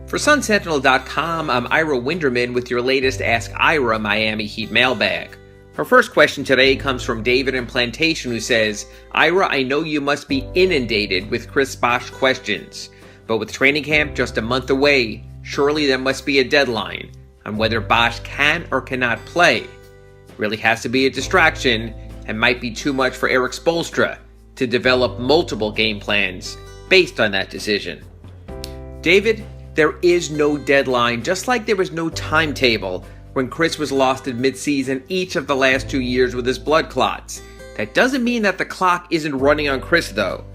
For Sentinel.com, I'm Ira Winderman with your latest Ask Ira Miami Heat mailbag. Our first question today comes from David in Plantation, who says, Ira, I know you must be inundated with Chris Bosh questions, but with training camp just a month away, surely there must be a deadline on whether Bosh can or cannot play. It really has to be a distraction and might be too much for Eric Spoelstra to develop multiple game plans based on that decision. David, there is no deadline, just like there was no timetable when Chris was lost in midseason each of the last 2 years with his blood clots. That doesn't mean that the clock isn't running on Chris, though,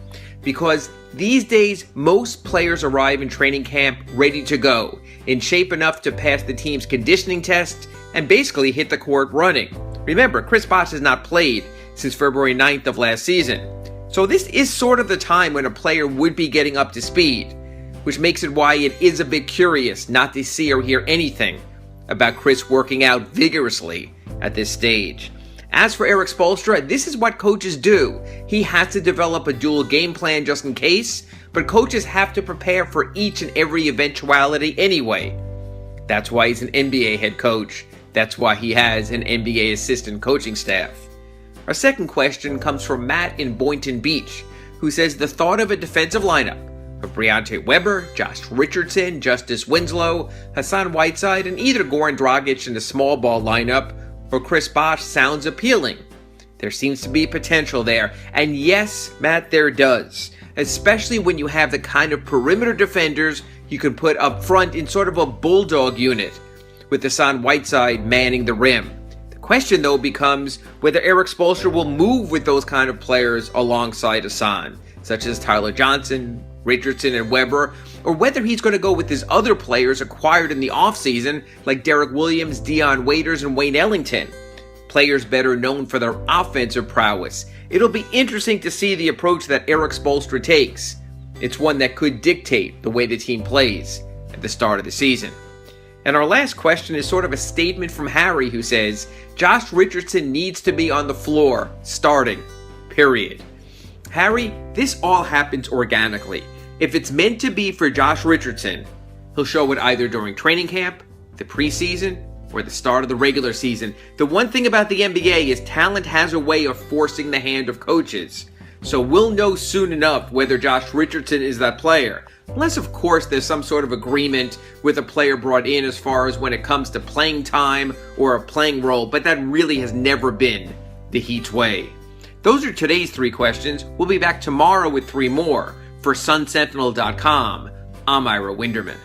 because these days most players arrive in training camp ready to go, in shape enough to pass the team's conditioning test and basically hit the court running. Remember, Chris Bosh has not played since February 9th of last season, so this is sort of the time when a player would be getting up to speed, which makes it why it is a bit curious not to see or hear anything about Chris working out vigorously at this stage. As for Eric Spoelstra, this is what coaches do. He has to develop a dual game plan just in case, but coaches have to prepare for each and every eventuality anyway. That's why he's an NBA head coach. That's why he has an NBA assistant coaching staff. Our second question comes from Matt in Boynton Beach, who says the thought of a defensive lineup of Briante Weber, Josh Richardson, Justice Winslow, Hassan Whiteside, and either Goran Dragic in the small ball lineup or Chris Bosh sounds appealing. There seems to be potential there, and yes, Matt, there does, especially when you have the kind of perimeter defenders you can put up front in sort of a bulldog unit, with Hassan Whiteside manning the rim. The question, though, becomes whether Eric Spoelstra will move with those kind of players alongside Hassan, such as Tyler Johnson, Richardson, and Weber, or whether he's going to go with his other players acquired in the offseason like Derek Williams, Dion Waiters, and Wayne Ellington, players better known for their offensive prowess. It'll be interesting to see the approach that Eric Spoelstra takes. It's one that could dictate the way the team plays at the start of the season. And our last question is sort of a statement from Harry, who says, Josh Richardson needs to be on the floor, starting, period. Harry, this all happens organically. If it's meant to be for Josh Richardson, he'll show it either during training camp, the preseason, or the start of the regular season. The one thing about the NBA is talent has a way of forcing the hand of coaches. So we'll know soon enough whether Josh Richardson is that player. Unless, of course, there's some sort of agreement with a player brought in as far as when it comes to playing time or a playing role, but that really has never been the Heat's way. Those are today's 3 questions. We'll be back tomorrow with 3 more. For SunSentinel.com, I'm Ira Winderman.